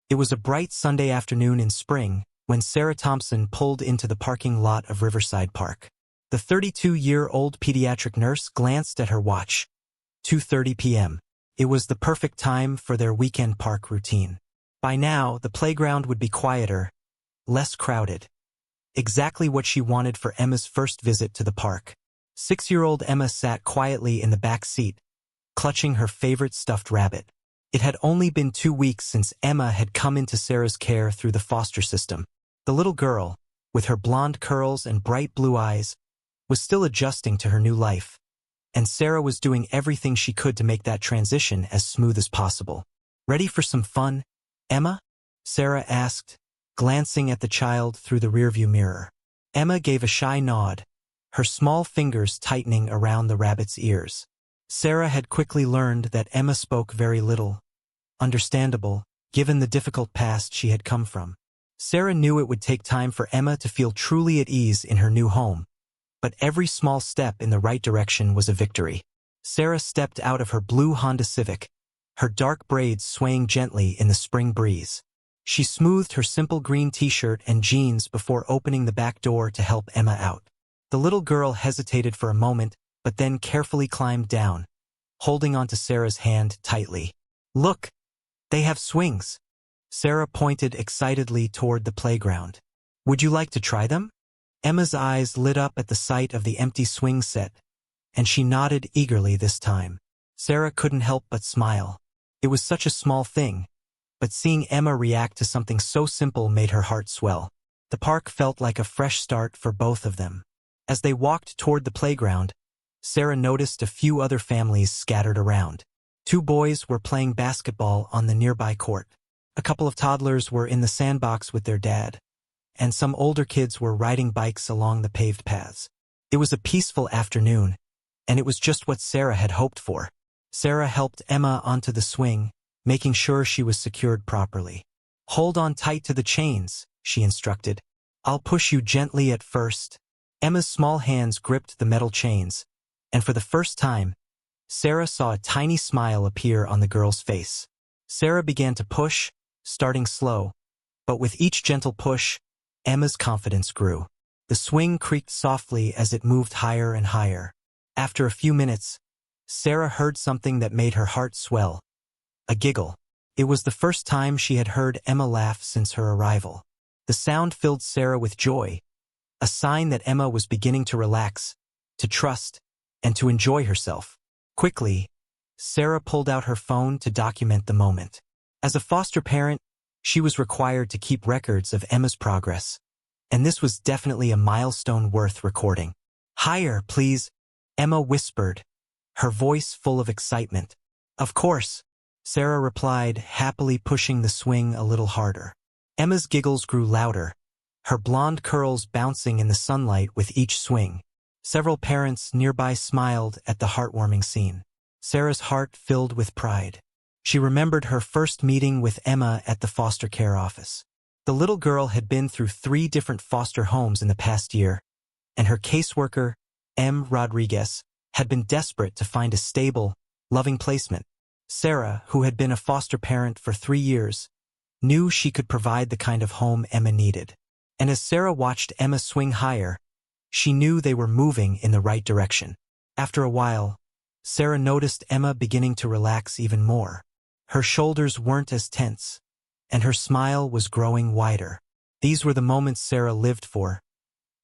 It was a bright Sunday afternoon in spring when Sarah Thompson pulled into the parking lot of Riverside Park. The 32-year-old pediatric nurse glanced at her watch. 2:30 p.m. It was the perfect time for their weekend park routine. By now, the playground would be quieter, less crowded. Exactly what she wanted for Emma's first visit to the park. 6-year-old Emma sat quietly in the back seat, clutching her favorite stuffed rabbit. It had only been 2 weeks since Emma had come into Sarah's care through the foster system. The little girl, with her blonde curls and bright blue eyes, was still adjusting to her new life, and Sarah was doing everything she could to make that transition as smooth as possible. "Ready for some fun, Emma?" Sarah asked, glancing at the child through the rearview mirror. Emma gave a shy nod, her small fingers tightening around the rabbit's ears. Sarah had quickly learned that Emma spoke very little. Understandable, given the difficult past she had come from. Sarah knew it would take time for Emma to feel truly at ease in her new home, but every small step in the right direction was a victory. Sarah stepped out of her blue Honda Civic, her dark braids swaying gently in the spring breeze. She smoothed her simple green t-shirt and jeans before opening the back door to help Emma out. The little girl hesitated for a moment, but then carefully climbed down, holding onto Sarah's hand tightly. "Look, they have swings." Sarah pointed excitedly toward the playground. "Would you like to try them?" Emma's eyes lit up at the sight of the empty swing set, and she nodded eagerly this time. Sarah couldn't help but smile. It was such a small thing, but seeing Emma react to something so simple made her heart swell. The park felt like a fresh start for both of them. As they walked toward the playground, Sarah noticed a few other families scattered around. 2 boys were playing basketball on the nearby court. A couple of toddlers were in the sandbox with their dad, and some older kids were riding bikes along the paved paths. It was a peaceful afternoon, and it was just what Sarah had hoped for. Sarah helped Emma onto the swing, making sure she was secured properly. "Hold on tight to the chains," she instructed. "I'll push you gently at first." Emma's small hands gripped the metal chains, and for the first time, Sarah saw a tiny smile appear on the girl's face. Sarah began to push, starting slow, but with each gentle push, Emma's confidence grew. The swing creaked softly as it moved higher and higher. After a few minutes, Sarah heard something that made her heart swell. A giggle. It was the first time she had heard Emma laugh since her arrival. The sound filled Sarah with joy, a sign that Emma was beginning to relax, to trust, and to enjoy herself. Quickly, Sarah pulled out her phone to document the moment. As a foster parent, she was required to keep records of Emma's progress, and this was definitely a milestone worth recording. "Higher, please," Emma whispered, her voice full of excitement. "Of course," Sarah replied, happily pushing the swing a little harder. Emma's giggles grew louder, her blonde curls bouncing in the sunlight with each swing. Several parents nearby smiled at the heartwarming scene. Sarah's heart filled with pride. She remembered her first meeting with Emma at the foster care office. The little girl had been through 3 different foster homes in the past year, and her caseworker, M. Rodriguez, had been desperate to find a stable, loving placement. Sarah, who had been a foster parent for 3 years, knew she could provide the kind of home Emma needed. And as Sarah watched Emma swing higher, she knew they were moving in the right direction. After a while, Sarah noticed Emma beginning to relax even more. Her shoulders weren't as tense, and her smile was growing wider. These were the moments Sarah lived for,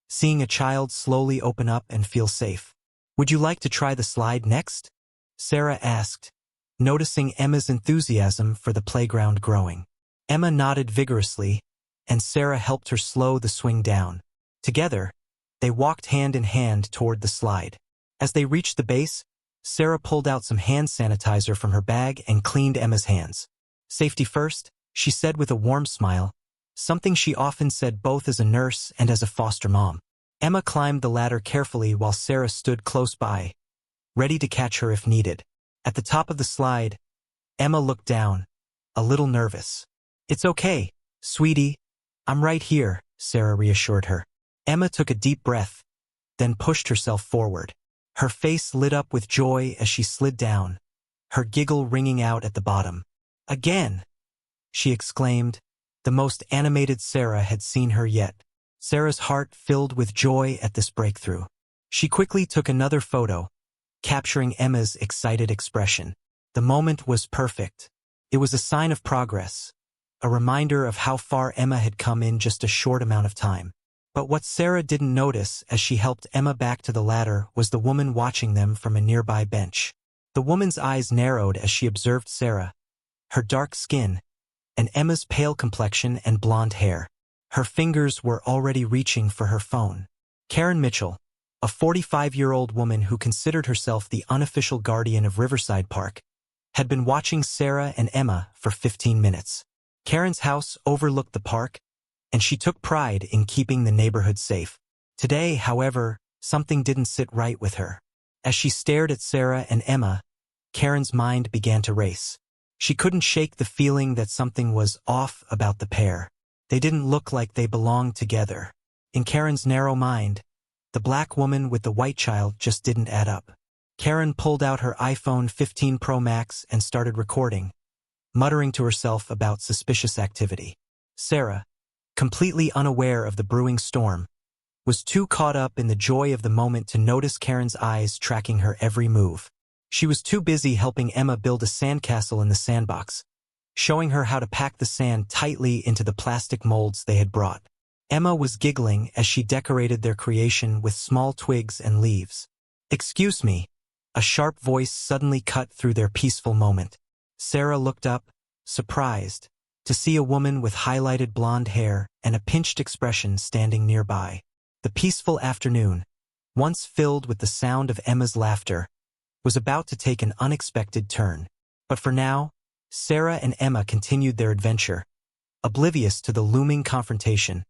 seeing a child slowly open up and feel safe. "Would you like to try the slide next?" Sarah asked, noticing Emma's enthusiasm for the playground growing. Emma nodded vigorously, and Sarah helped her slow the swing down. Together, they walked hand in hand toward the slide. As they reached the base, Sarah pulled out some hand sanitizer from her bag and cleaned Emma's hands. "Safety first," she said with a warm smile, something she often said both as a nurse and as a foster mom. Emma climbed the ladder carefully while Sarah stood close by, ready to catch her if needed. At the top of the slide, Emma looked down, a little nervous. "It's okay, sweetie. I'm right here," Sarah reassured her. Emma took a deep breath, then pushed herself forward. Her face lit up with joy as she slid down, her giggle ringing out at the bottom. "Again!" she exclaimed. The most animated Sarah had seen her yet. Sarah's heart filled with joy at this breakthrough. She quickly took another photo, capturing Emma's excited expression. The moment was perfect. It was a sign of progress, a reminder of how far Emma had come in just a short amount of time. But what Sarah didn't notice as she helped Emma back to the ladder was the woman watching them from a nearby bench. The woman's eyes narrowed as she observed Sarah, her dark skin, and Emma's pale complexion and blonde hair. Her fingers were already reaching for her phone. Karen Mitchell, a 45-year-old woman who considered herself the unofficial guardian of Riverside Park, had been watching Sarah and Emma for 15 minutes. Karen's house overlooked the park, and she took pride in keeping the neighborhood safe. Today, however, something didn't sit right with her. As she stared at Sarah and Emma, Karen's mind began to race. She couldn't shake the feeling that something was off about the pair. They didn't look like they belonged together. In Karen's narrow mind, the black woman with the white child just didn't add up. Karen pulled out her iPhone 15 Pro Max and started recording, muttering to herself about suspicious activity. Sarah, completely unaware of the brewing storm, was too caught up in the joy of the moment to notice Karen's eyes tracking her every move. She was too busy helping Emma build a sandcastle in the sandbox, showing her how to pack the sand tightly into the plastic molds they had brought. Emma was giggling as she decorated their creation with small twigs and leaves. "Excuse me," a sharp voice suddenly cut through their peaceful moment. Sarah looked up, surprised, to see a woman with highlighted blonde hair and a pinched expression standing nearby. The peaceful afternoon, once filled with the sound of Emma's laughter, was about to take an unexpected turn. But for now, Sarah and Emma continued their adventure, oblivious to the looming confrontation,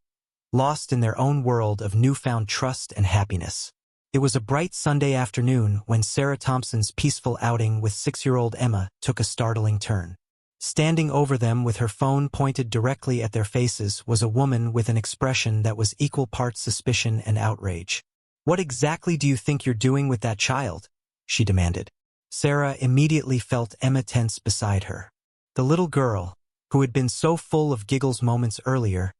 lost in their own world of newfound trust and happiness. It was a bright Sunday afternoon when Sarah Thompson's peaceful outing with 6-year-old Emma took a startling turn. Standing over them with her phone pointed directly at their faces was a woman with an expression that was equal parts suspicion and outrage. "What exactly do you think you're doing with that child?" she demanded. Sarah immediately felt Emma tense beside her. The little girl, who had been so full of giggles moments earlier,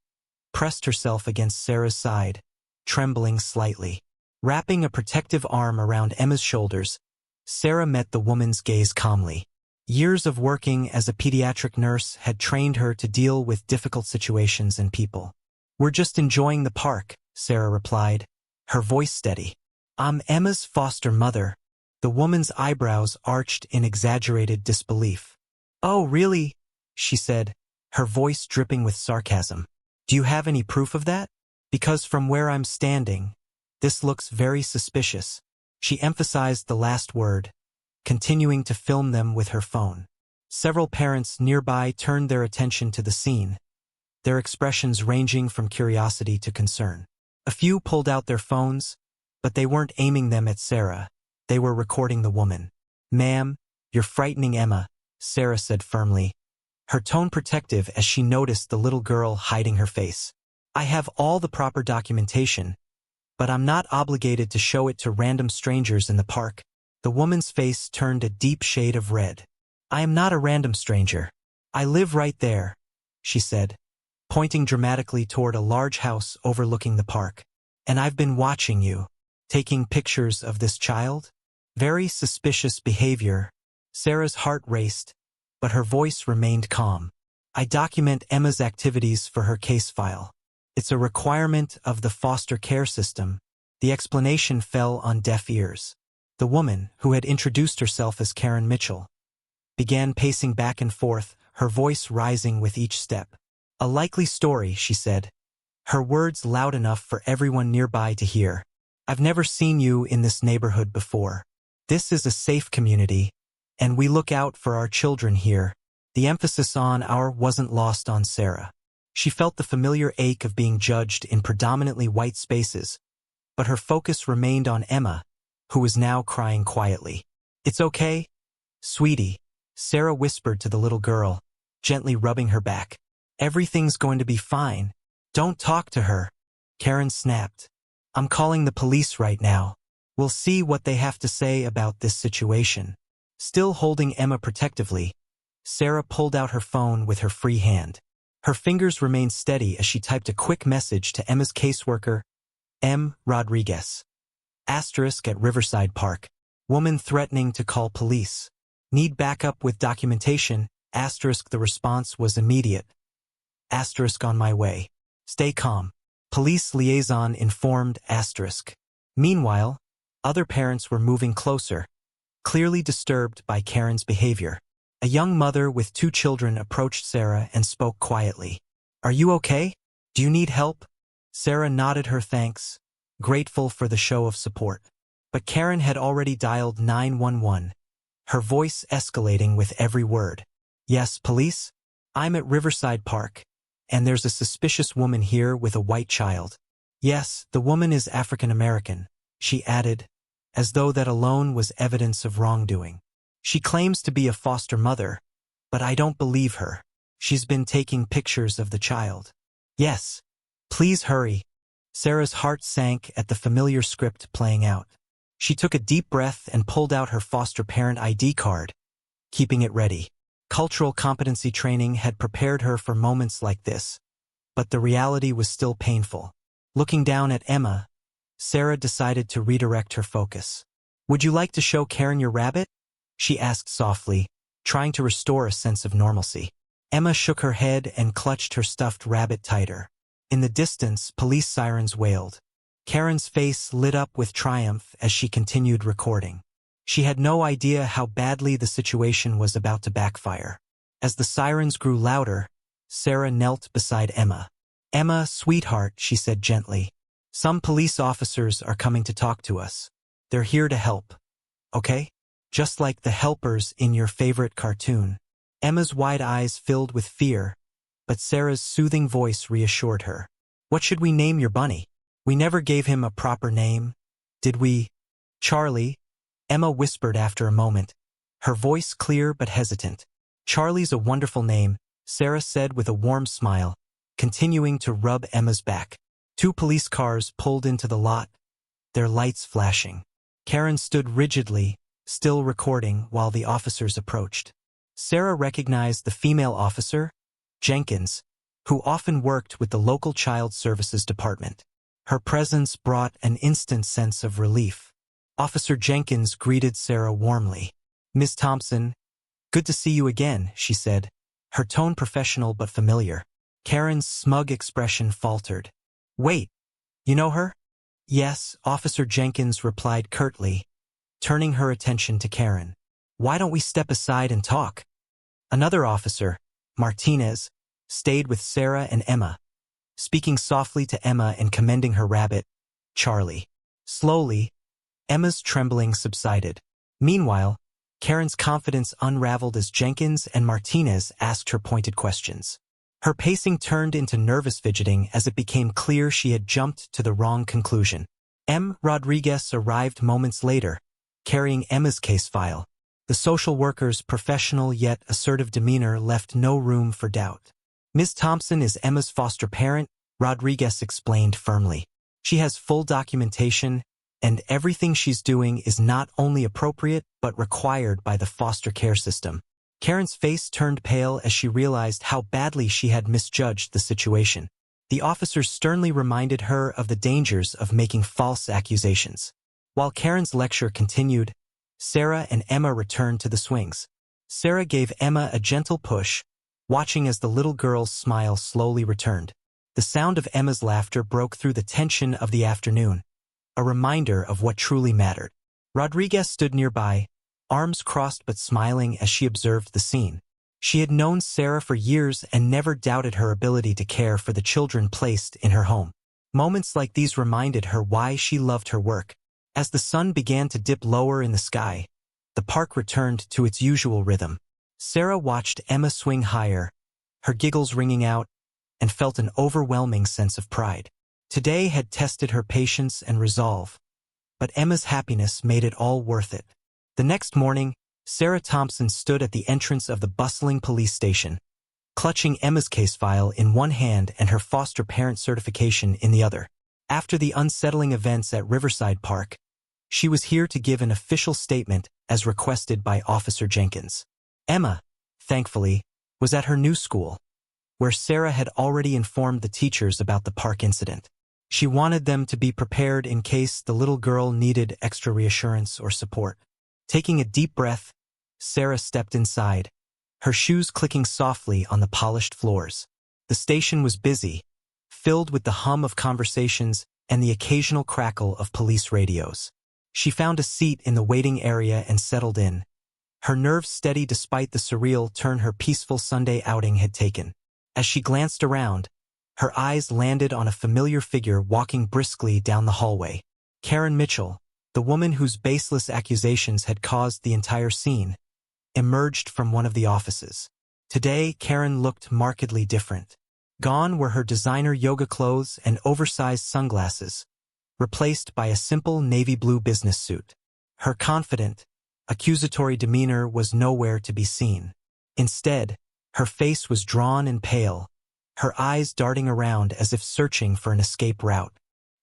pressed herself against Sarah's side, trembling slightly. Wrapping a protective arm around Emma's shoulders, Sarah met the woman's gaze calmly. Years of working as a pediatric nurse had trained her to deal with difficult situations and people. "We're just enjoying the park," Sarah replied, her voice steady. "I'm Emma's foster mother." The woman's eyebrows arched in exaggerated disbelief. "Oh, really?" she said, her voice dripping with sarcasm. "Do you have any proof of that? Because from where I'm standing, this looks very suspicious." She emphasized the last word, continuing to film them with her phone. Several parents nearby turned their attention to the scene, their expressions ranging from curiosity to concern. A few pulled out their phones, but they weren't aiming them at Sarah. They were recording the woman. "Ma'am, you're frightening Emma," Sarah said firmly, her tone protective as she noticed the little girl hiding her face. "I have all the proper documentation, but I'm not obligated to show it to random strangers in the park." The woman's face turned a deep shade of red. "I am not a random stranger. I live right there," she said, pointing dramatically toward a large house overlooking the park. "And I've been watching you, taking pictures of this child." Very suspicious behavior. Sarah's heart raced, but her voice remained calm. "I document Emma's activities for her case file. It's a requirement of the foster care system." The explanation fell on deaf ears. The woman, who had introduced herself as Karen Mitchell, began pacing back and forth, her voice rising with each step. "A likely story," she said, her words loud enough for everyone nearby to hear. "I've never seen you in this neighborhood before. This is a safe community, and we look out for our children here." The emphasis on "our" wasn't lost on Sarah. She felt the familiar ache of being judged in predominantly white spaces, but her focus remained on Emma, who was now crying quietly. "It's okay, sweetie," Sarah whispered to the little girl, gently rubbing her back. "Everything's going to be fine. Don't talk to her." Karen snapped. "I'm calling the police right now. We'll see what they have to say about this situation." Still holding Emma protectively, Sarah pulled out her phone with her free hand. Her fingers remained steady as she typed a quick message to Emma's caseworker, M. Rodriguez. Asterisk at Riverside Park. Woman threatening to call police. Need backup with documentation. Asterisk the response was immediate. Asterisk on my way. Stay calm. Police liaison informed. Asterisk. Meanwhile, other parents were moving closer, clearly disturbed by Karen's behavior. A young mother with 2 children approached Sarah and spoke quietly. Are you okay? Do you need help? Sarah nodded her thanks, grateful for the show of support. But Karen had already dialed 911, her voice escalating with every word. Yes, police? I'm at Riverside Park, and there's a suspicious woman here with a white child. Yes, the woman is African American, she added, as though that alone was evidence of wrongdoing. She claims to be a foster mother, but I don't believe her. She's been taking pictures of the child. Yes. Please hurry. Sarah's heart sank at the familiar script playing out. She took a deep breath and pulled out her foster parent ID card, keeping it ready. Cultural competency training had prepared her for moments like this, but the reality was still painful. Looking down at Emma, Sarah decided to redirect her focus. Would you like to show Karen your rabbit? She asked softly, trying to restore a sense of normalcy. Emma shook her head and clutched her stuffed rabbit tighter. In the distance, police sirens wailed. Karen's face lit up with triumph as she continued recording. She had no idea how badly the situation was about to backfire. As the sirens grew louder, Sarah knelt beside Emma. Emma, sweetheart, she said gently. Some police officers are coming to talk to us. They're here to help. Okay? Just like the helpers in your favorite cartoon. Emma's wide eyes filled with fear, but Sarah's soothing voice reassured her. What should we name your bunny? We never gave him a proper name, did we? Charlie, Emma whispered after a moment, her voice clear but hesitant. Charlie's a wonderful name, Sarah said with a warm smile, continuing to rub Emma's back. 2 police cars pulled into the lot, their lights flashing. Karen stood rigidly, still recording while the officers approached. Sarah recognized the female officer, Jenkins, who often worked with the local child services department. Her presence brought an instant sense of relief. Officer Jenkins greeted Sarah warmly. Ms. Thompson, good to see you again, she said, her tone professional but familiar. Karen's smug expression faltered. Wait, you know her? Yes, Officer Jenkins replied curtly, turning her attention to Karen. Why don't we step aside and talk? Another officer, Martinez, stayed with Sarah and Emma, speaking softly to Emma and commending her rabbit, Charlie. Slowly, Emma's trembling subsided. Meanwhile, Karen's confidence unraveled as Jenkins and Martinez asked her pointed questions. Her pacing turned into nervous fidgeting as it became clear she had jumped to the wrong conclusion. M. Rodriguez arrived moments later, carrying Emma's case file. The social worker's professional yet assertive demeanor left no room for doubt. Ms. Thompson is Emma's foster parent, Rodriguez explained firmly. She has full documentation, and everything she's doing is not only appropriate but required by the foster care system. Karen's face turned pale as she realized how badly she had misjudged the situation. The officers sternly reminded her of the dangers of making false accusations. While Karen's lecture continued, Sarah and Emma returned to the swings. Sarah gave Emma a gentle push, watching as the little girl's smile slowly returned. The sound of Emma's laughter broke through the tension of the afternoon, a reminder of what truly mattered. Rodriguez stood nearby, arms crossed but smiling as she observed the scene. She had known Sarah for years and never doubted her ability to care for the children placed in her home. Moments like these reminded her why she loved her work. As the sun began to dip lower in the sky, the park returned to its usual rhythm. Sarah watched Emma swing higher, her giggles ringing out, and felt an overwhelming sense of pride. Today had tested her patience and resolve, but Emma's happiness made it all worth it. The next morning, Sarah Thompson stood at the entrance of the bustling police station, clutching Emma's case file in one hand and her foster parent certification in the other. After the unsettling events at Riverside Park, she was here to give an official statement as requested by Officer Jenkins. Emma, thankfully, was at her new school, where Sarah had already informed the teachers about the park incident. She wanted them to be prepared in case the little girl needed extra reassurance or support. Taking a deep breath, Sarah stepped inside, her shoes clicking softly on the polished floors. The station was busy, filled with the hum of conversations and the occasional crackle of police radios. She found a seat in the waiting area and settled in, her nerves steady despite the surreal turn her peaceful Sunday outing had taken. As she glanced around, her eyes landed on a familiar figure walking briskly down the hallway. Karen Mitchell, the woman whose baseless accusations had caused the entire scene, emerged from one of the offices. Today, Karen looked markedly different. Gone were her designer yoga clothes and oversized sunglasses, replaced by a simple navy blue business suit. Her confident, accusatory demeanor was nowhere to be seen. Instead, her face was drawn and pale, her eyes darting around as if searching for an escape route.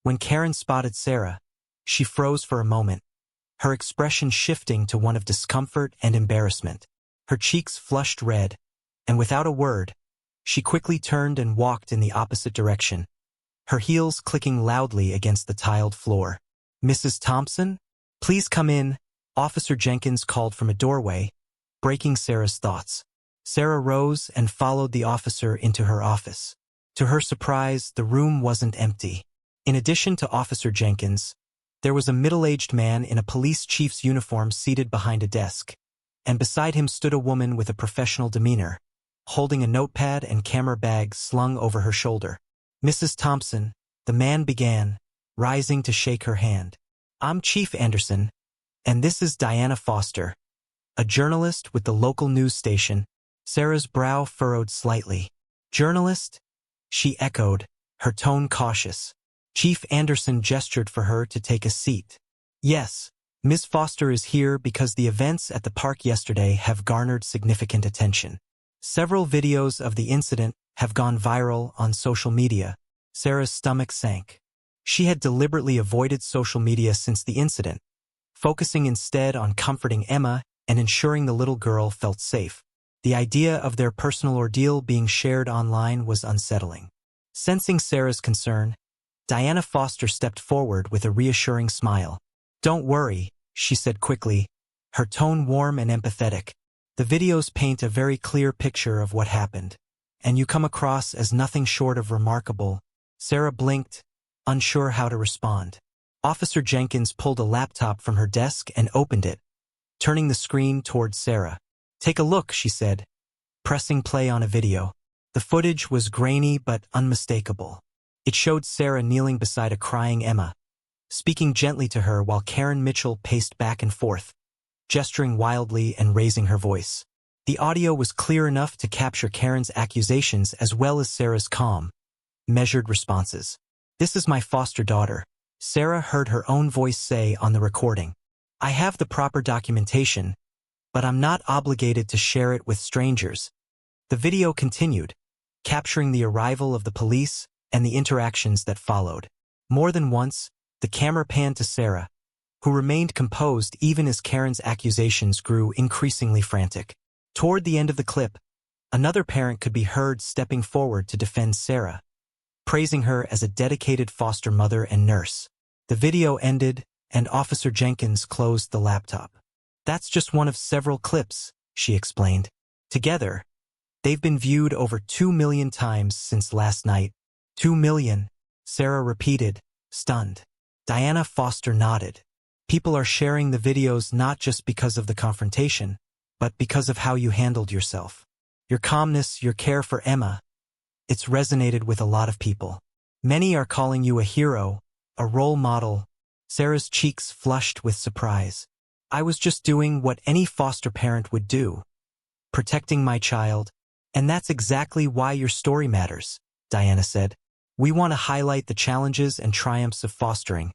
When Karen spotted Sarah, she froze for a moment, her expression shifting to one of discomfort and embarrassment. Her cheeks flushed red, and without a word, she quickly turned and walked in the opposite direction, her heels clicking loudly against the tiled floor. "Mrs. Thompson? Please come in," Officer Jenkins called from a doorway, breaking Sarah's thoughts. Sarah rose and followed the officer into her office. To her surprise, the room wasn't empty. In addition to Officer Jenkins, there was a middle-aged man in a police chief's uniform seated behind a desk, and beside him stood a woman with a professional demeanor, holding a notepad and camera bag slung over her shoulder. "Mrs. Thompson," the man began, rising to shake her hand. "I'm Chief Anderson, and this is Diana Foster, a journalist with the local news station." Sarah's brow furrowed slightly. "Journalist?" she echoed, her tone cautious. Chief Anderson gestured for her to take a seat. "Yes, Ms. Foster is here because the events at the park yesterday have garnered significant attention. Several videos of the incident have gone viral on social media." Sarah's stomach sank. She had deliberately avoided social media since the incident, focusing instead on comforting Emma and ensuring the little girl felt safe. The idea of their personal ordeal being shared online was unsettling. Sensing Sarah's concern, Diana Foster stepped forward with a reassuring smile. "Don't worry," she said quickly, her tone warm and empathetic. "The videos paint a very clear picture of what happened, and you come across as nothing short of remarkable." Sarah blinked, unsure how to respond. Officer Jenkins pulled a laptop from her desk and opened it, turning the screen towards Sarah. "Take a look," she said, pressing play on a video. The footage was grainy but unmistakable. It showed Sarah kneeling beside a crying Emma, speaking gently to her while Karen Mitchell paced back and forth, gesturing wildly and raising her voice. The audio was clear enough to capture Karen's accusations as well as Sarah's calm, measured responses. "This is my foster daughter," Sarah heard her own voice say on the recording. "I have the proper documentation, but I'm not obligated to share it with strangers." The video continued, capturing the arrival of the police and the interactions that followed. More than once, the camera panned to Sarah, who remained composed even as Karen's accusations grew increasingly frantic. Toward the end of the clip, another parent could be heard stepping forward to defend Sarah, praising her as a dedicated foster mother and nurse. The video ended, and Officer Jenkins closed the laptop. "That's just one of several clips," she explained. "Together, they've been viewed over 2 million times since last night." 2 million, Sarah repeated, stunned. Diana Foster nodded. "People are sharing the videos not just because of the confrontation, but because of how you handled yourself. Your calmness, your care for Emma. It's resonated with a lot of people. Many are calling you a hero, a role model." Sarah's cheeks flushed with surprise. "I was just doing what any foster parent would do, protecting my child, and that's exactly why your story matters," Diana said. "We want to highlight the challenges and triumphs of fostering,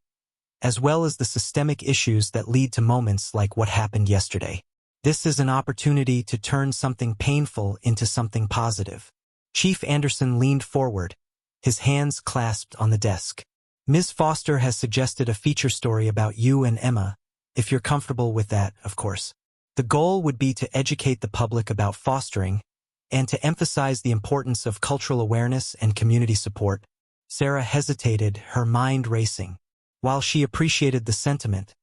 as well as the systemic issues that lead to moments like what happened yesterday. This is an opportunity to turn something painful into something positive." Chief Anderson leaned forward, his hands clasped on the desk. "Ms. Foster has suggested a feature story about you and Emma, if you're comfortable with that, of course." The goal would be to educate the public about fostering and to emphasize the importance of cultural awareness and community support. Sarah hesitated, her mind racing. While she appreciated the sentiment,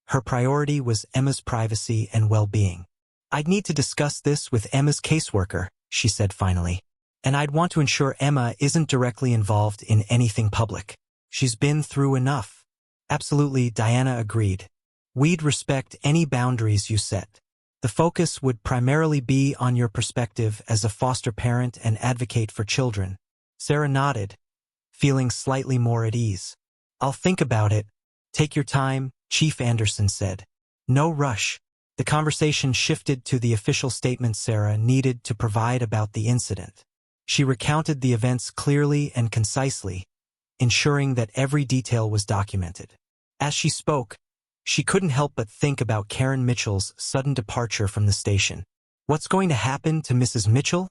her priority was Emma's privacy and well-being. "I'd need to discuss this with Emma's caseworker," she said finally. "And I'd want to ensure Emma isn't directly involved in anything public. She's been through enough." "Absolutely," Diana agreed. "We'd respect any boundaries you set. The focus would primarily be on your perspective as a foster parent and advocate for children." Sarah nodded, feeling slightly more at ease. "I'll think about it." "Take your time," Chief Anderson said. "No rush." The conversation shifted to the official statement Sarah needed to provide about the incident. She recounted the events clearly and concisely, ensuring that every detail was documented. As she spoke, she couldn't help but think about Karen Mitchell's sudden departure from the station. "What's going to happen to Mrs. Mitchell?"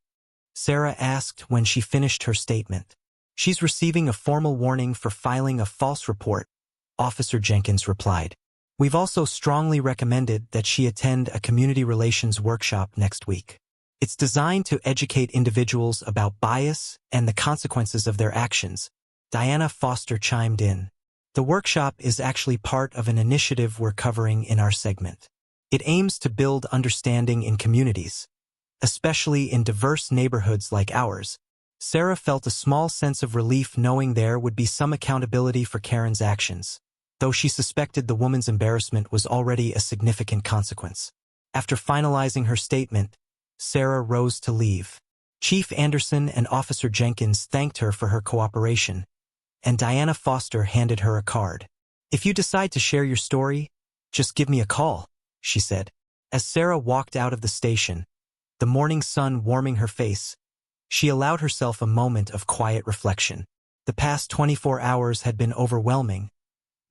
Sarah asked when she finished her statement. "She's receiving a formal warning for filing a false report," Officer Jenkins replied. "We've also strongly recommended that she attend a community relations workshop next week. It's designed to educate individuals about bias and the consequences of their actions." Diana Foster chimed in. "The workshop is actually part of an initiative we're covering in our segment. It aims to build understanding in communities, especially in diverse neighborhoods like ours." Sarah felt a small sense of relief knowing there would be some accountability for Karen's actions, though she suspected the woman's embarrassment was already a significant consequence. After finalizing her statement, Sarah rose to leave. Chief Anderson and Officer Jenkins thanked her for her cooperation, and Diana Foster handed her a card. "If you decide to share your story, just give me a call," she said. As Sarah walked out of the station, the morning sun warming her face, she allowed herself a moment of quiet reflection. The past 24 hours had been overwhelming,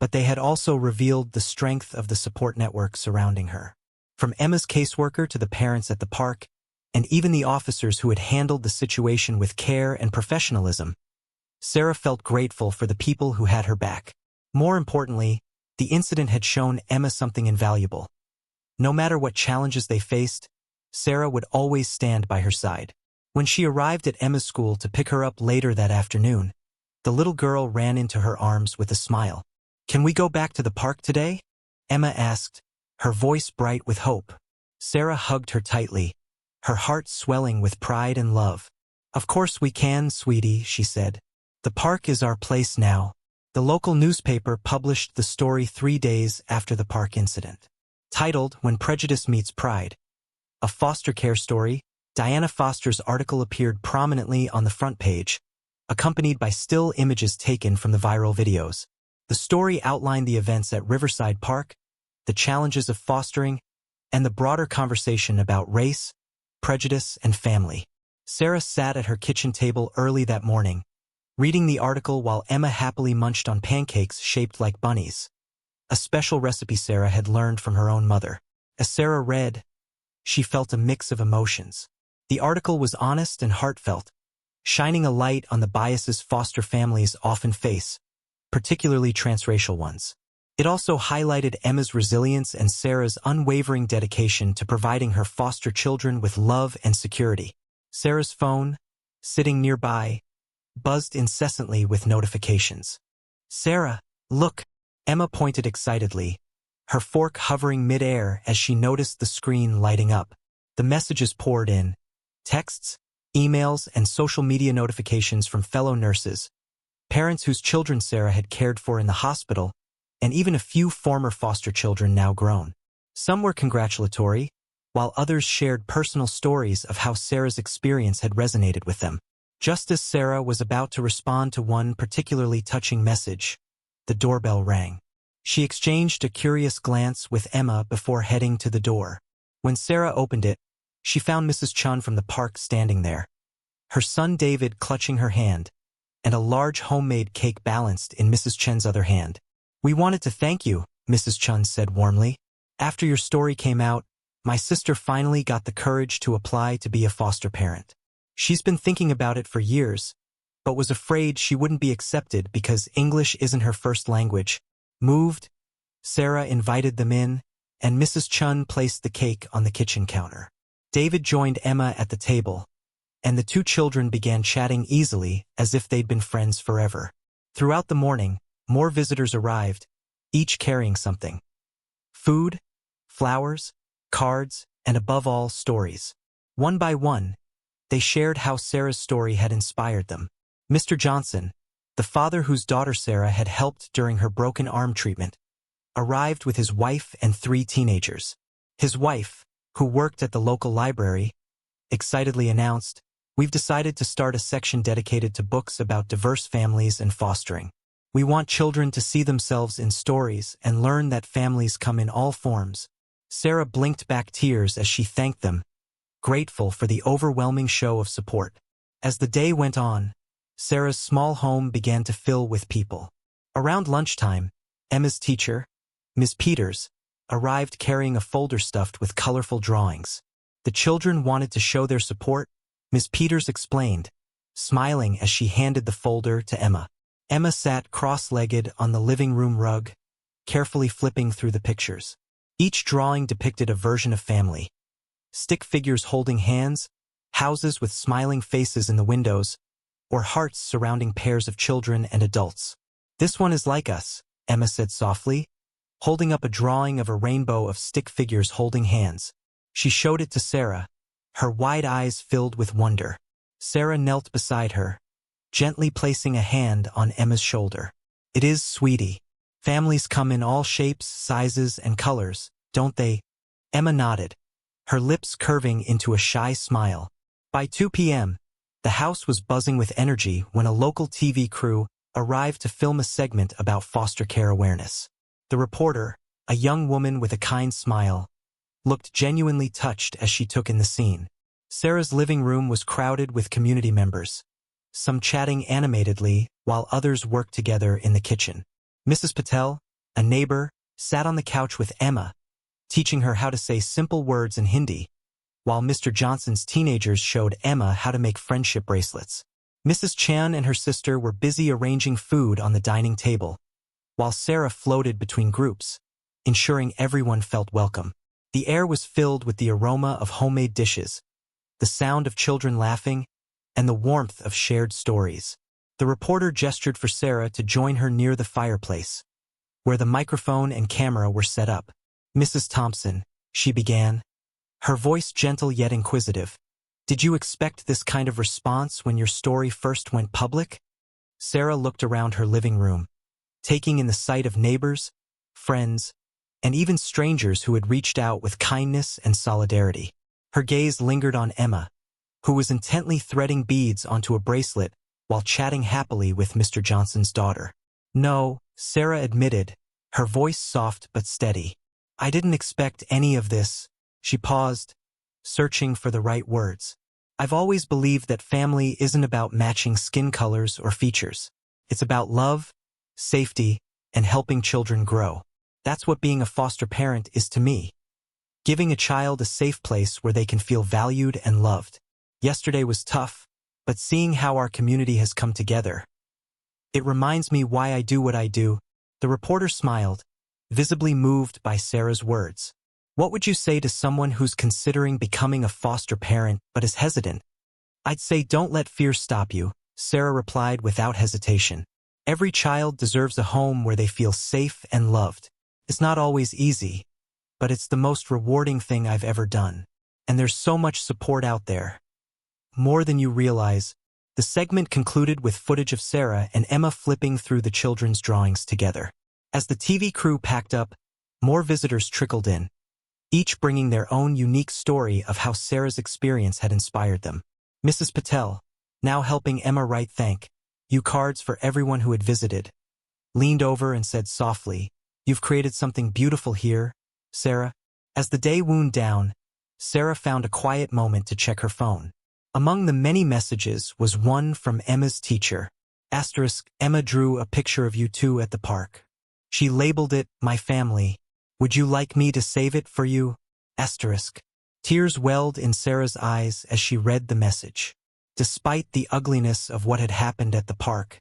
but they had also revealed the strength of the support network surrounding her. From Emma's caseworker to the parents at the park, and even the officers who had handled the situation with care and professionalism, Sarah felt grateful for the people who had her back. More importantly, the incident had shown Emma something invaluable. No matter what challenges they faced, Sarah would always stand by her side. When she arrived at Emma's school to pick her up later that afternoon, the little girl ran into her arms with a smile. "Can we go back to the park today?" Emma asked, her voice bright with hope. Sarah hugged her tightly, her heart swelling with pride and love. "Of course we can, sweetie," she said. "The park is our place now." The local newspaper published the story 3 days after the park incident. Titled "When Prejudice Meets Pride," a foster care story, Diana Foster's article appeared prominently on the front page, accompanied by still images taken from the viral videos. The story outlined the events at Riverside Park, the challenges of fostering, and the broader conversation about race, prejudice, and family. Sarah sat at her kitchen table early that morning, reading the article while Emma happily munched on pancakes shaped like bunnies, a special recipe Sarah had learned from her own mother. As Sarah read, she felt a mix of emotions. The article was honest and heartfelt, shining a light on the biases foster families often face, particularly transracial ones. It also highlighted Emma's resilience and Sarah's unwavering dedication to providing her foster children with love and security. Sarah's phone, sitting nearby, buzzed incessantly with notifications. "Sarah, look!" Emma pointed excitedly, her fork hovering mid-air as she noticed the screen lighting up. The messages poured in: texts, emails, and social media notifications from fellow nurses, parents whose children Sarah had cared for in the hospital, and even a few former foster children now grown. Some were congratulatory, while others shared personal stories of how Sarah's experience had resonated with them. Just as Sarah was about to respond to one particularly touching message, the doorbell rang. She exchanged a curious glance with Emma before heading to the door. When Sarah opened it, she found Mrs. Chun from the park standing there, her son David clutching her hand, and a large homemade cake balanced in Mrs. Chen's other hand. "We wanted to thank you," Mrs. Chun said warmly. "After your story came out, my sister finally got the courage to apply to be a foster parent. She's been thinking about it for years, but was afraid she wouldn't be accepted because English isn't her first language. Moved, Sarah invited them in, and Mrs. Chun placed the cake on the kitchen counter. David joined Emma at the table, and the two children began chatting easily as if they'd been friends forever. Throughout the morning, more visitors arrived, each carrying something. Food, flowers, cards, and above all, stories. One by one, they shared how Sarah's story had inspired them. Mr. Johnson, the father whose daughter Sarah had helped during her broken arm treatment, arrived with his wife and 3 teenagers. His wife, who worked at the local library, excitedly announced, "We've decided to start a section dedicated to books about diverse families and fostering. We want children to see themselves in stories and learn that families come in all forms." Sarah blinked back tears as she thanked them, grateful for the overwhelming show of support. As the day went on, Sarah's small home began to fill with people. Around lunchtime, Emma's teacher, Ms. Peters, arrived carrying a folder stuffed with colorful drawings. The children wanted to show their support, Ms. Peters explained, smiling as she handed the folder to Emma. Emma sat cross-legged on the living room rug, carefully flipping through the pictures. Each drawing depicted a version of family. Stick figures holding hands, houses with smiling faces in the windows, or hearts surrounding pairs of children and adults. "This one is like us," Emma said softly, holding up a drawing of a rainbow of stick figures holding hands. She showed it to Sarah, her wide eyes filled with wonder. Sarah knelt beside her, gently placing a hand on Emma's shoulder. "It is, sweetie. Families come in all shapes, sizes, and colors, don't they?" Emma nodded, her lips curving into a shy smile. By 2 p.m., the house was buzzing with energy when a local TV crew arrived to film a segment about foster care awareness. The reporter, a young woman with a kind smile, looked genuinely touched as she took in the scene. Sarah's living room was crowded with community members, some chatting animatedly while others worked together in the kitchen. Mrs. Patel, a neighbor, sat on the couch with Emma, teaching her how to say simple words in Hindi, while Mr. Johnson's teenagers showed Emma how to make friendship bracelets. Mrs. Chan and her sister were busy arranging food on the dining table, while Sarah floated between groups, ensuring everyone felt welcome. The air was filled with the aroma of homemade dishes, the sound of children laughing, and the warmth of shared stories. The reporter gestured for Sarah to join her near the fireplace, where the microphone and camera were set up. "Mrs. Thompson," she began, her voice gentle yet inquisitive, "did you expect this kind of response when your story first went public?" Sarah looked around her living room, taking in the sight of neighbors, friends, and even strangers who had reached out with kindness and solidarity. Her gaze lingered on Emma, who was intently threading beads onto a bracelet while chatting happily with Mr. Johnson's daughter. "No," Sarah admitted, her voice soft but steady. "I didn't expect any of this." She paused, searching for the right words. "I've always believed that family isn't about matching skin colors or features. It's about love, safety, and helping children grow. That's what being a foster parent is to me. Giving a child a safe place where they can feel valued and loved. Yesterday was tough, but seeing how our community has come together, it reminds me why I do what I do." The reporter smiled, visibly moved by Sarah's words. "What would you say to someone who's considering becoming a foster parent but is hesitant?" "I'd say don't let fear stop you," Sarah replied without hesitation. "Every child deserves a home where they feel safe and loved. It's not always easy, but it's the most rewarding thing I've ever done. And there's so much support out there. More than you realize." The segment concluded with footage of Sarah and Emma flipping through the children's drawings together. As the TV crew packed up, more visitors trickled in, each bringing their own unique story of how Sarah's experience had inspired them. Mrs. Patel, now helping Emma write thank you cards for everyone who had visited, leaned over and said softly, "You've created something beautiful here, Sarah." As the day wound down, Sarah found a quiet moment to check her phone. Among the many messages was one from Emma's teacher. Emma drew a picture of you two at the park. She labeled it, "My family. Would you like me to save it for you?" Tears welled in Sarah's eyes as she read the message. Despite the ugliness of what had happened at the park,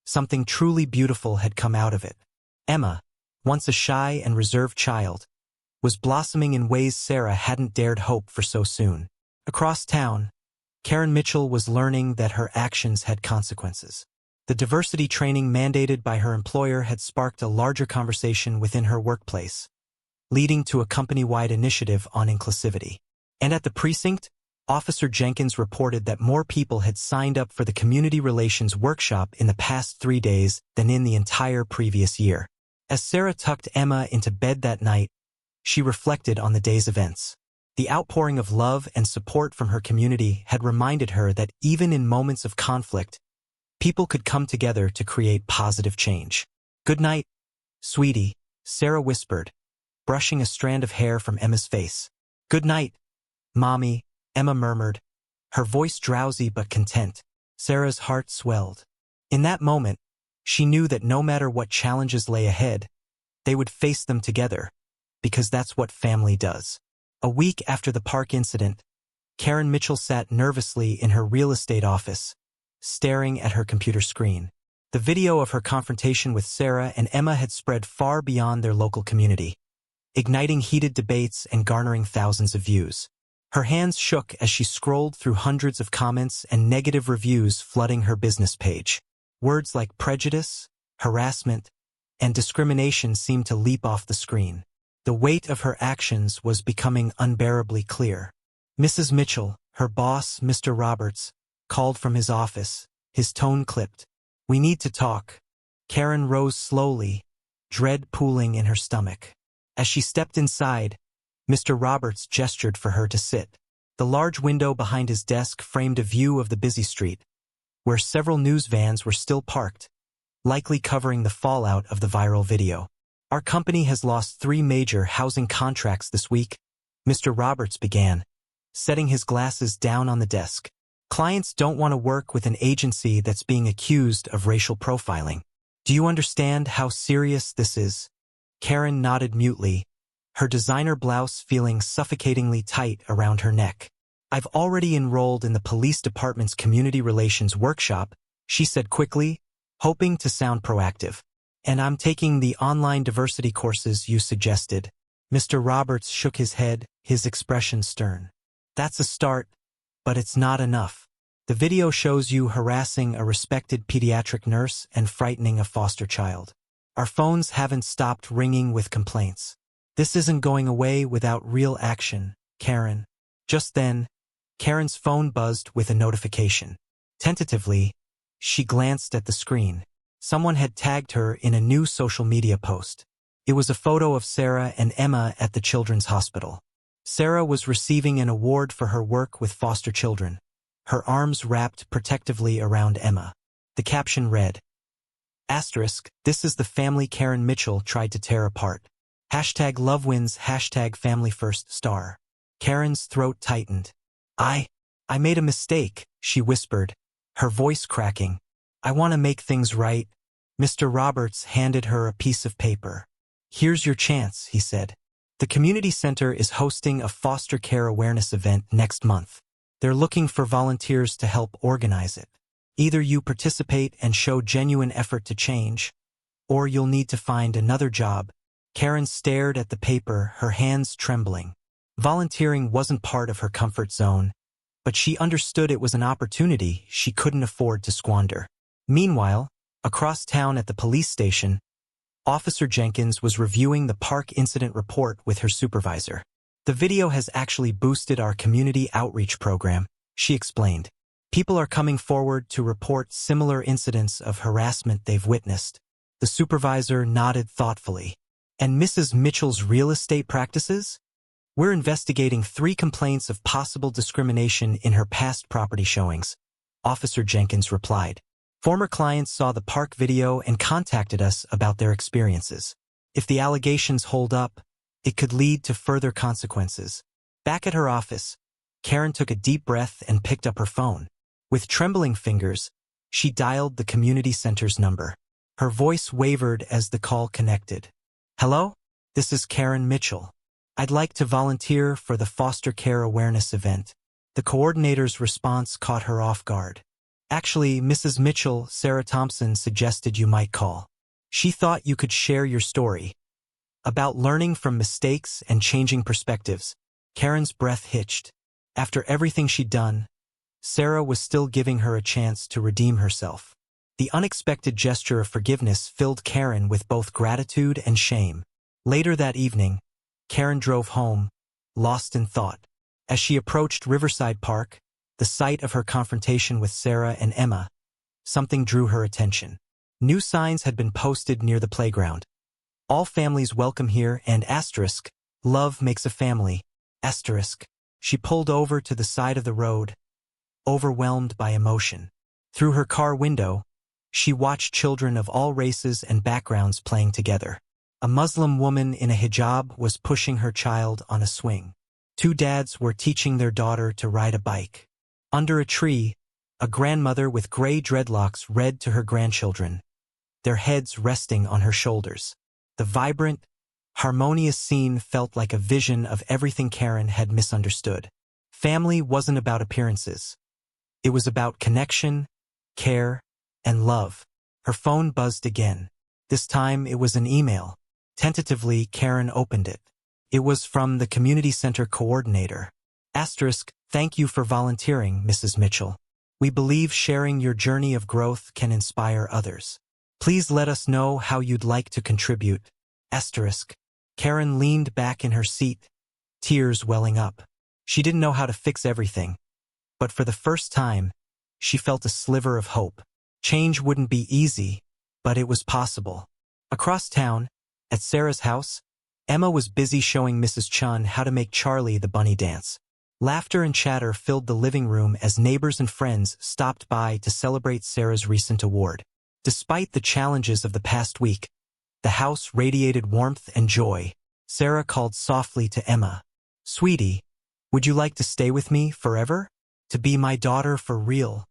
something truly beautiful had come out of it. Emma, once a shy and reserved child, was blossoming in ways Sarah hadn't dared hope for so soon. Across town, Karen Mitchell was learning that her actions had consequences. The diversity training mandated by her employer had sparked a larger conversation within her workplace, leading to a company-wide initiative on inclusivity. And at the precinct, Officer Jenkins reported that more people had signed up for the Community Relations Workshop in the past 3 days than in the entire previous year. As Sarah tucked Emma into bed that night, she reflected on the day's events. The outpouring of love and support from her community had reminded her that even in moments of conflict, people could come together to create positive change. "Good night, sweetie," Sarah whispered, brushing a strand of hair from Emma's face. "Good night, Mommy," Emma murmured, her voice drowsy but content. Sarah's heart swelled. In that moment, she knew that no matter what challenges lay ahead, they would face them together, because that's what family does. A week after the park incident, Karen Mitchell sat nervously in her real estate office, staring at her computer screen. The video of her confrontation with Sarah and Emma had spread far beyond their local community, igniting heated debates and garnering thousands of views. Her hands shook as she scrolled through hundreds of comments and negative reviews flooding her business page. Words like prejudice, harassment, and discrimination seemed to leap off the screen. The weight of her actions was becoming unbearably clear. Mrs. Mitchell, her boss, Mr. Roberts, called from his office, his tone clipped. "We need to talk." Karen rose slowly, dread pooling in her stomach. As she stepped inside, Mr. Roberts gestured for her to sit. The large window behind his desk framed a view of the busy street, where several news vans were still parked, likely covering the fallout of the viral video. "Our company has lost 3 major housing contracts this week," Mr. Roberts began, setting his glasses down on the desk. "Clients don't want to work with an agency that's being accused of racial profiling. Do you understand how serious this is?" Karen nodded mutely, her designer blouse feeling suffocatingly tight around her neck. "I've already enrolled in the police department's community relations workshop," she said quickly, hoping to sound proactive. "And I'm taking the online diversity courses you suggested." Mr. Roberts shook his head, his expression stern. "That's a start, but it's not enough. The video shows you harassing a respected pediatric nurse and frightening a foster child. Our phones haven't stopped ringing with complaints. This isn't going away without real action, Karen." Just then, Karen's phone buzzed with a notification. Tentatively, she glanced at the screen. Someone had tagged her in a new social media post. It was a photo of Sarah and Emma at the children's hospital. Sarah was receiving an award for her work with foster children, her arms wrapped protectively around Emma. The caption read, "Asterisk, this is the family Karen Mitchell tried to tear apart. Hashtag love wins, hashtag family first star." Karen's throat tightened. I made a mistake," she whispered, her voice cracking. "I want to make things right." Mr. Roberts handed her a piece of paper. "Here's your chance," he said. "The community center is hosting a foster care awareness event next month. They're looking for volunteers to help organize it. Either you participate and show genuine effort to change, or you'll need to find another job." Karen stared at the paper, her hands trembling. Volunteering wasn't part of her comfort zone, but she understood it was an opportunity she couldn't afford to squander. Meanwhile, across town at the police station, Officer Jenkins was reviewing the park incident report with her supervisor. "The video has actually boosted our community outreach program," she explained. "People are coming forward to report similar incidents of harassment they've witnessed." The supervisor nodded thoughtfully. "And Mrs. Mitchell's real estate practices? We're investigating 3 complaints of possible discrimination in her past property showings," Officer Jenkins replied. "Former clients saw the park video and contacted us about their experiences. If the allegations hold up, it could lead to further consequences." Back at her office, Karen took a deep breath and picked up her phone. With trembling fingers, she dialed the community center's number. Her voice wavered as the call connected. "Hello? This is Karen Mitchell. I'd like to volunteer for the foster care awareness event." The coordinator's response caught her off guard. "Actually, Mrs. Mitchell, Sarah Thompson suggested you might call. She thought you could share your story." about learning from mistakes and changing perspectives. Karen's breath hitched. After everything she'd done, Sarah was still giving her a chance to redeem herself. The unexpected gesture of forgiveness filled Karen with both gratitude and shame. Later that evening, Karen drove home, lost in thought. As she approached Riverside Park, the site of her confrontation with Sarah and Emma, something drew her attention. New signs had been posted near the playground. All families welcome here and *, love makes a family, *. She pulled over to the side of the road, overwhelmed by emotion. Through her car window, she watched children of all races and backgrounds playing together. A Muslim woman in a hijab was pushing her child on a swing. Two dads were teaching their daughter to ride a bike. Under a tree, a grandmother with gray dreadlocks read to her grandchildren, their heads resting on her shoulders. The vibrant, harmonious scene felt like a vision of everything Karen had misunderstood. Family wasn't about appearances. It was about connection, care, and love. Her phone buzzed again. This time it was an email. Tentatively, Karen opened it. It was from the Community Center coordinator. *, thank you for volunteering, Mrs. Mitchell. We believe sharing your journey of growth can inspire others. Please let us know how you'd like to contribute. *. Karen leaned back in her seat, tears welling up. She didn't know how to fix everything, but for the first time, she felt a sliver of hope. Change wouldn't be easy, but it was possible. Across town, at Sarah's house, Emma was busy showing Mrs. Chun how to make Charlie the bunny dance. Laughter and chatter filled the living room as neighbors and friends stopped by to celebrate Sarah's recent award. Despite the challenges of the past week, the house radiated warmth and joy. Sarah called softly to Emma. "Sweetie, would you like to stay with me forever? To be my daughter for real?"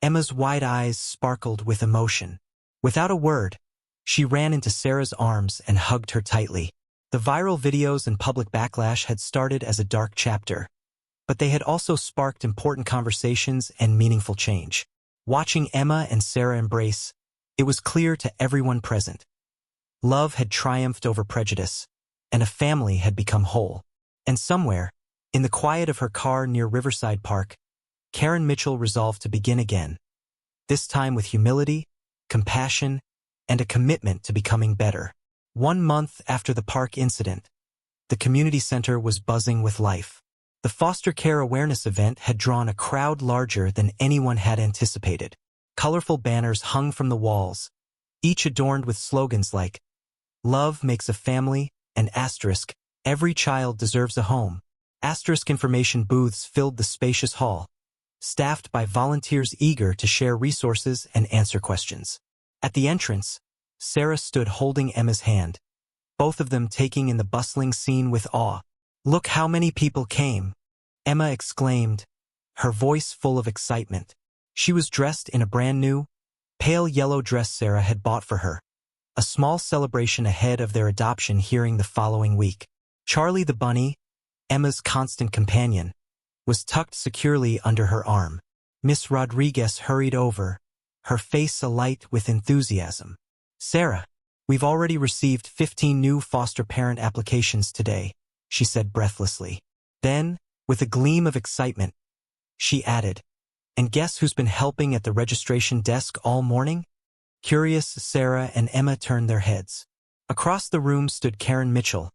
Emma's wide eyes sparkled with emotion. Without a word, she ran into Sarah's arms and hugged her tightly. The viral videos and public backlash had started as a dark chapter, but they had also sparked important conversations and meaningful change. Watching Emma and Sarah embrace, it was clear to everyone present. Love had triumphed over prejudice, and a family had become whole. And somewhere, in the quiet of her car near Riverside Park, Karen Mitchell resolved to begin again, this time with humility, compassion, and a commitment to becoming better. 1 month after the park incident, the community center was buzzing with life. The foster care awareness event had drawn a crowd larger than anyone had anticipated. Colorful banners hung from the walls, each adorned with slogans like, "Love makes a family," and *, "Every child deserves a home." Information booths filled the spacious hall, staffed by volunteers eager to share resources and answer questions. At the entrance, Sarah stood holding Emma's hand, both of them taking in the bustling scene with awe. "Look how many people came," Emma exclaimed, her voice full of excitement. She was dressed in a brand new, pale yellow dress Sarah had bought for her, a small celebration ahead of their adoption hearing the following week. Charlie the bunny, Emma's constant companion, was tucked securely under her arm. Miss Rodriguez hurried over, her face alight with enthusiasm. "Sarah, we've already received 15 new foster parent applications today," she said breathlessly. Then, with a gleam of excitement, she added, "And guess who's been helping at the registration desk all morning?" Curious Sarah and Emma turned their heads. Across the room stood Karen Mitchell,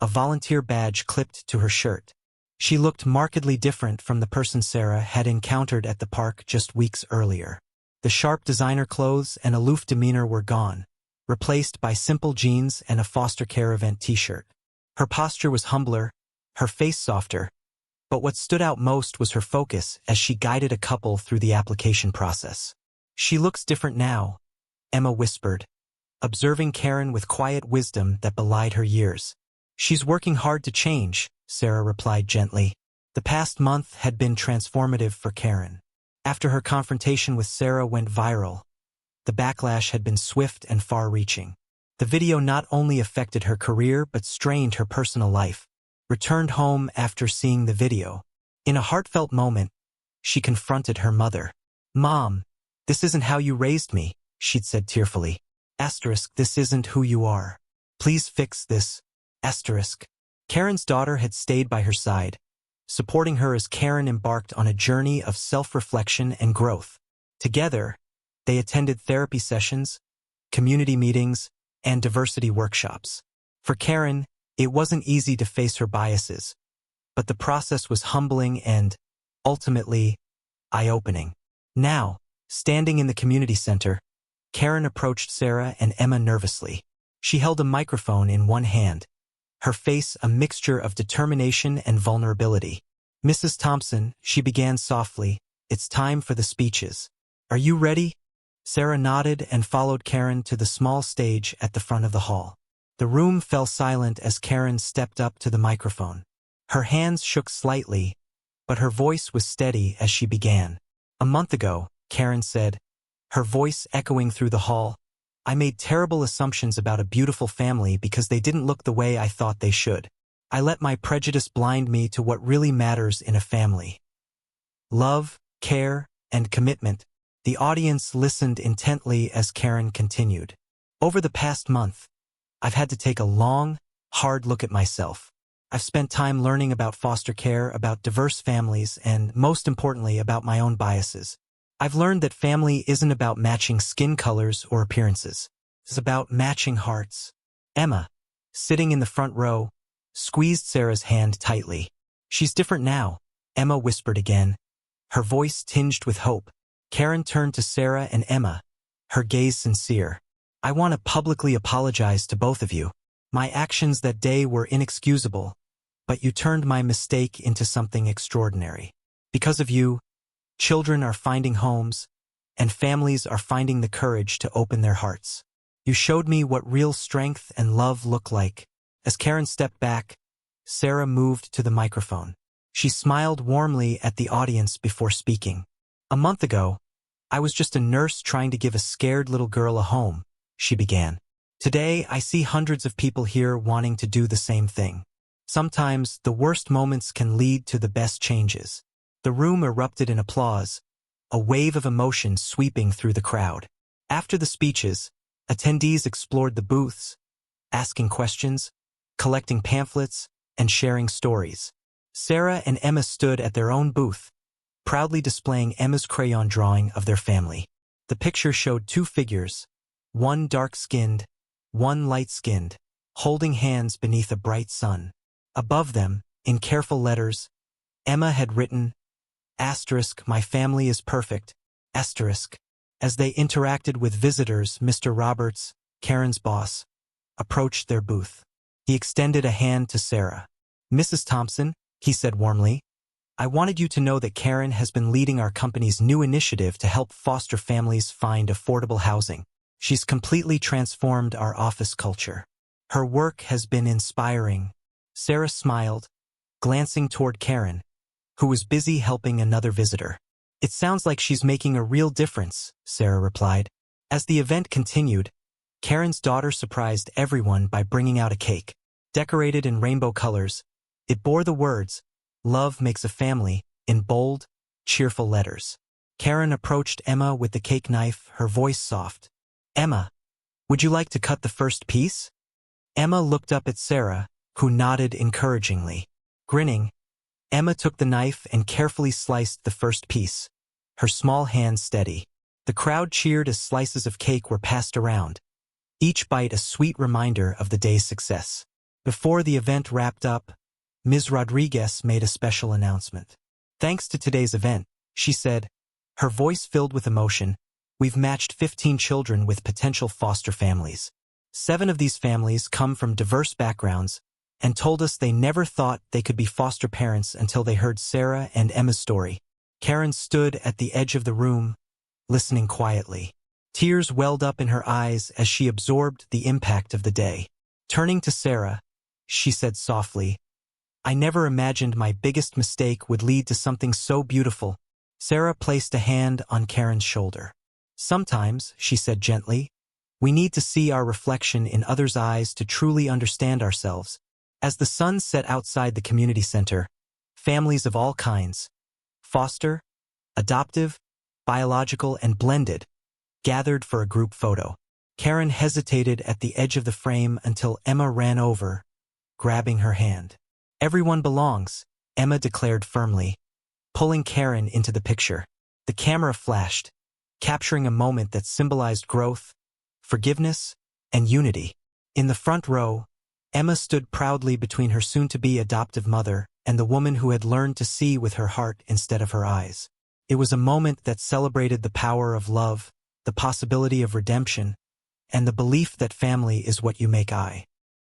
a volunteer badge clipped to her shirt. She looked markedly different from the person Sarah had encountered at the park just weeks earlier. The sharp designer clothes and aloof demeanor were gone, replaced by simple jeans and a foster care event t-shirt. Her posture was humbler, her face softer, but what stood out most was her focus as she guided a couple through the application process. "She looks different now," Emma whispered, observing Karen with quiet wisdom that belied her years. "She's working hard to change," Sarah replied gently. The past month had been transformative for Karen. After her confrontation with Sarah went viral, the backlash had been swift and far-reaching. The video not only affected her career but strained her personal life. Returned home after seeing the video, in a heartfelt moment, she confronted her mother. "Mom, this isn't how you raised me," she'd said tearfully. *, "This isn't who you are. Please fix this, Asterisk. Karen's daughter had stayed by her side, supporting her as Karen embarked on a journey of self-reflection and growth. Together, they attended therapy sessions, community meetings, and diversity workshops. For Karen, it wasn't easy to face her biases, but the process was humbling and, ultimately, eye-opening. Now, standing in the community center, Karen approached Sarah and Emma nervously. She held a microphone in one hand, her face a mixture of determination and vulnerability. "Mrs. Thompson," she began softly, "it's time for the speeches. Are you ready?" Sarah nodded and followed Karen to the small stage at the front of the hall. The room fell silent as Karen stepped up to the microphone. Her hands shook slightly, but her voice was steady as she began. "A month ago," Karen said, her voice echoing through the hall, "I made terrible assumptions about a beautiful family because they didn't look the way I thought they should. I let my prejudice blind me to what really matters in a family. Love, care, and commitment." The audience listened intently as Karen continued. "Over the past month, I've had to take a long, hard look at myself. I've spent time learning about foster care, about diverse families, and, most importantly, about my own biases. I've learned that family isn't about matching skin colors or appearances. It's about matching hearts." Emma, sitting in the front row, squeezed Sarah's hand tightly. "She's different now," Emma whispered again, her voice tinged with hope. Karen turned to Sarah and Emma, her gaze sincere. "I want to publicly apologize to both of you. My actions that day were inexcusable, but you turned my mistake into something extraordinary. Because of you, children are finding homes, and families are finding the courage to open their hearts. You showed me what real strength and love look like." As Karen stepped back, Sarah moved to the microphone. She smiled warmly at the audience before speaking. "A month ago, I was just a nurse trying to give a scared little girl a home," she began. "Today, I see hundreds of people here wanting to do the same thing. Sometimes, the worst moments can lead to the best changes." The room erupted in applause, a wave of emotion sweeping through the crowd. After the speeches, attendees explored the booths, asking questions, collecting pamphlets, and sharing stories. Sarah and Emma stood at their own booth, proudly displaying Emma's crayon drawing of their family. The picture showed two figures, one dark-skinned, one light-skinned, holding hands beneath a bright sun. Above them, in careful letters, Emma had written, "Asterisk, my family is perfect, asterisk." As they interacted with visitors, Mr. Roberts, Karen's boss, approached their booth. He extended a hand to Sarah. "Mrs. Thompson," he said warmly, "I wanted you to know that Karen has been leading our company's new initiative to help foster families find affordable housing. She's completely transformed our office culture. Her work has been inspiring." Sarah smiled, glancing toward Karen, who was busy helping another visitor. "It sounds like she's making a real difference," Sarah replied. As the event continued, Karen's daughter surprised everyone by bringing out a cake. Decorated in rainbow colors, it bore the words, "Love makes a family," in bold, cheerful letters. Karen approached Emma with the cake knife, her voice soft. "Emma, would you like to cut the first piece?" Emma looked up at Sarah, who nodded encouragingly. Grinning, Emma took the knife and carefully sliced the first piece, her small hand steady. The crowd cheered as slices of cake were passed around, each bite a sweet reminder of the day's success. Before the event wrapped up, Ms. Rodriguez made a special announcement. "Thanks to today's event," she said, her voice filled with emotion, "we've matched 15 children with potential foster families. 7 of these families come from diverse backgrounds and told us they never thought they could be foster parents until they heard Sarah and Emma's story." Karen stood at the edge of the room, listening quietly. Tears welled up in her eyes as she absorbed the impact of the day. Turning to Sarah, she said softly, "I never imagined my biggest mistake would lead to something so beautiful." Sarah placed a hand on Karen's shoulder. "Sometimes," she said gently, "we need to see our reflection in others' eyes to truly understand ourselves." As the sun set outside the community center, families of all kinds, foster, adoptive, biological, and blended, gathered for a group photo. Karen hesitated at the edge of the frame until Emma ran over, grabbing her hand. "Everyone belongs," Emma declared firmly, pulling Karen into the picture. The camera flashed, capturing a moment that symbolized growth, forgiveness, and unity. In the front row, Emma stood proudly between her soon-to-be adoptive mother and the woman who had learned to see with her heart instead of her eyes. It was a moment that celebrated the power of love, the possibility of redemption, and the belief that family is what you make.